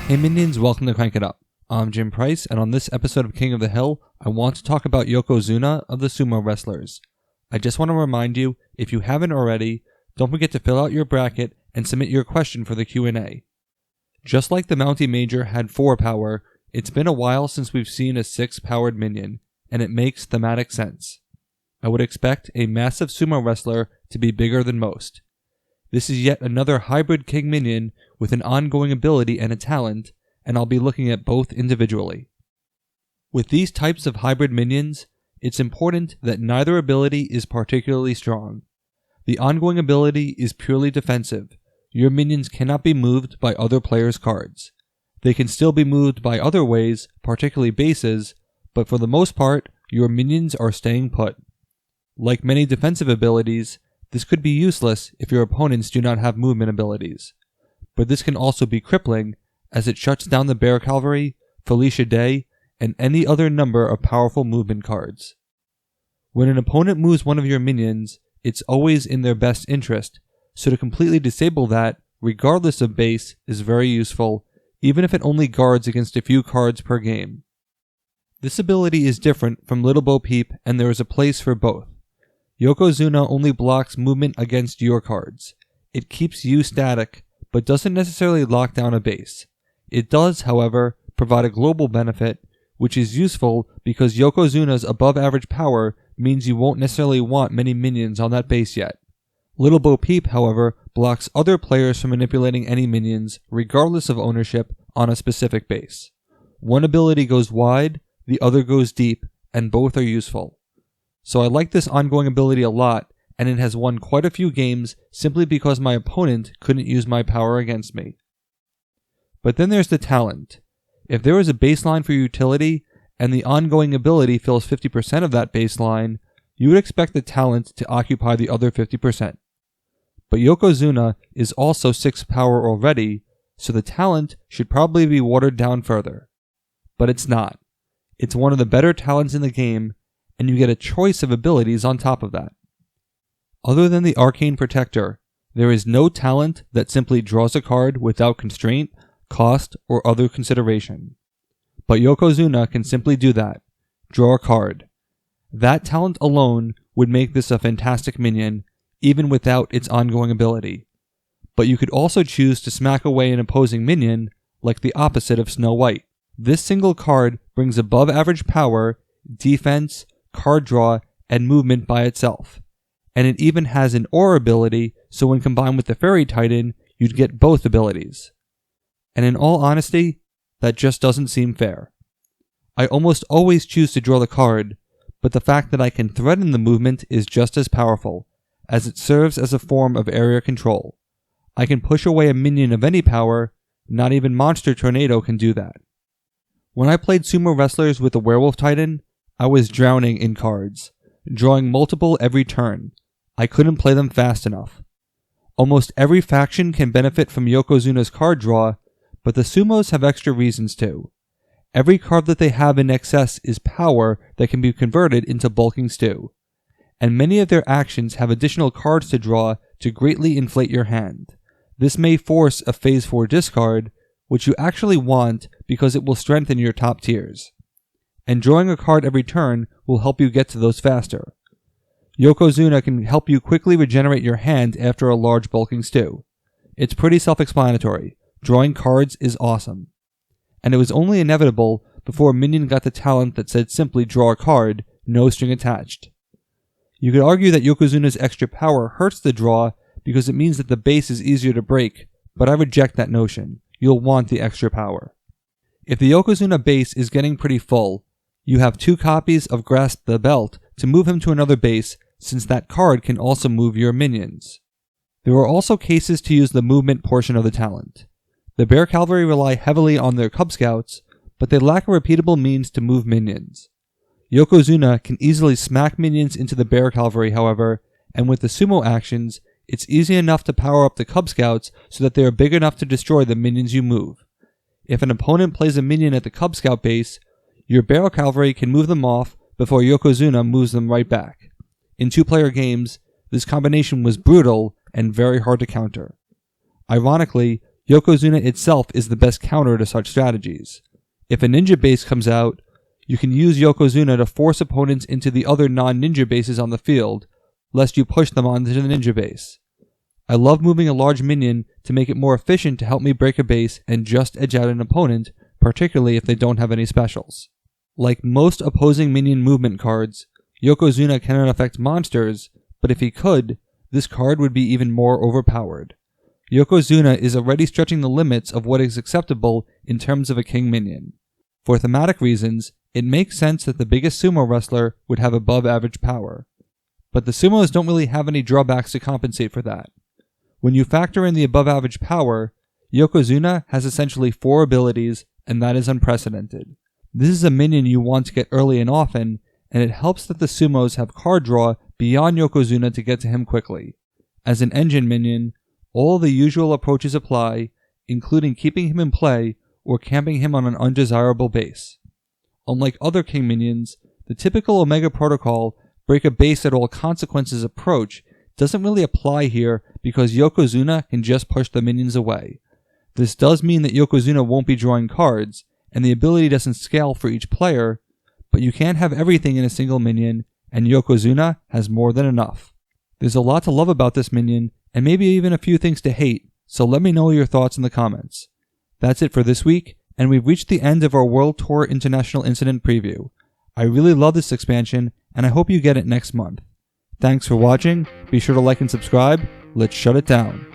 Hey minions, welcome to Crank It Up. I'm Jim Price, and on this episode of King of the Hill, I want to talk about Yokozuna of the sumo wrestlers. I just want to remind you, if you haven't already, don't forget to fill out your bracket and submit your question for the Q&A. Just like the Mountie Major had 4 power, it's been a while since we've seen a 6-powered minion, and it makes thematic sense. I would expect a massive sumo wrestler to be bigger than most. This is yet another hybrid King Minion with an ongoing ability and a talent, and I'll be looking at both individually. With these types of hybrid minions, it's important that neither ability is particularly strong. The ongoing ability is purely defensive. Your minions cannot be moved by other players' cards. They can still be moved by other ways, particularly bases, but for the most part, your minions are staying put. Like many defensive abilities, this could be useless if your opponents do not have movement abilities. But this can also be crippling, as it shuts down the Bear Cavalry, Felicia Day, and any other number of powerful movement cards. When an opponent moves one of your minions, it's always in their best interest, so to completely disable that, regardless of base, is very useful, even if it only guards against a few cards per game. This ability is different from Little Bo Peep, and there is a place for both. Yokozuna only blocks movement against your cards. It keeps you static, but doesn't necessarily lock down a base. It does, however, provide a global benefit, which is useful because Yokozuna's above average power means you won't necessarily want many minions on that base yet. Little Bo Peep, however, blocks other players from manipulating any minions, regardless of ownership, on a specific base. One ability goes wide, the other goes deep, and both are useful. So I like this ongoing ability a lot, and it has won quite a few games simply because my opponent couldn't use my power against me. But then there's the talent. If there is a baseline for utility, and the ongoing ability fills 50% of that baseline, you would expect the talent to occupy the other 50%. But Yokozuna is also 6 power already, so the talent should probably be watered down further. But it's not. It's one of the better talents in the game, and you get a choice of abilities on top of that. Other than the Arcane Protector, there is no talent that simply draws a card without constraint, cost, or other consideration. But Yokozuna can simply do that. Draw a card. That talent alone would make this a fantastic minion, even without its ongoing ability. But you could also choose to smack away an opposing minion, like the opposite of Snow White. This single card brings above average power, defense, card draw, and movement by itself. And it even has an aura ability, so when combined with the Fairy Titan, you'd get both abilities. And in all honesty, that just doesn't seem fair. I almost always choose to draw the card, but the fact that I can threaten the movement is just as powerful, as it serves as a form of area control. I can push away a minion of any power, not even Monster Tornado can do that. When I played sumo wrestlers with the Werewolf Titan, I was drowning in cards, drawing multiple every turn. I couldn't play them fast enough. Almost every faction can benefit from Yokozuna's card draw, but the sumos have extra reasons too. Every card that they have in excess is power that can be converted into bulking stew. And many of their actions have additional cards to draw to greatly inflate your hand. This may force a Phase 4 discard, which you actually want because it will strengthen your top tiers. And drawing a card every turn will help you get to those faster. Yokozuna can help you quickly regenerate your hand after a large bulking stew. It's pretty self-explanatory. Drawing cards is awesome. And it was only inevitable before Minion got the talent that said simply draw a card, no string attached. You could argue that Yokozuna's extra power hurts the draw because it means that the base is easier to break, but I reject that notion. You'll want the extra power. If the Yokozuna base is getting pretty full, you have 2 copies of Grasp the Belt to move him to another base, since that card can also move your minions. There are also cases to use the movement portion of the talent. The Bear Cavalry rely heavily on their Cub Scouts, but they lack a repeatable means to move minions. Yokozuna can easily smack minions into the Bear Cavalry, however, and with the sumo actions, it's easy enough to power up the Cub Scouts so that they are big enough to destroy the minions you move. If an opponent plays a minion at the Cub Scout base, your Bear Cavalry can move them off before Yokozuna moves them right back. In 2-player games, this combination was brutal and very hard to counter. Ironically, Yokozuna itself is the best counter to such strategies. If a ninja base comes out, you can use Yokozuna to force opponents into the other non-ninja bases on the field, lest you push them onto the ninja base. I love moving a large minion to make it more efficient to help me break a base and just edge out an opponent, particularly if they don't have any specials. Like most opposing minion movement cards, Yokozuna cannot affect monsters, but if he could, this card would be even more overpowered. Yokozuna is already stretching the limits of what is acceptable in terms of a King Minion. For thematic reasons, it makes sense that the biggest sumo wrestler would have above average power. But the sumos don't really have any drawbacks to compensate for that. When you factor in the above average power, Yokozuna has essentially 4 abilities, and that is unprecedented. This is a minion you want to get early and often, and it helps that the sumos have card draw beyond Yokozuna to get to him quickly. As an engine minion, all the usual approaches apply, including keeping him in play or camping him on an undesirable base. Unlike other King Minions, the typical Omega Protocol break a base at all consequences approach doesn't really apply here because Yokozuna can just push the minions away. This does mean that Yokozuna won't be drawing cards, and the ability doesn't scale for each player, but you can't have everything in a single minion, and Yokozuna has more than enough. There's a lot to love about this minion, and maybe even a few things to hate, so let me know your thoughts in the comments. That's it for this week, and we've reached the end of our World Tour International Incident preview. I really love this expansion, and I hope you get it next month. Thanks for watching, be sure to like and subscribe, let's shut it down.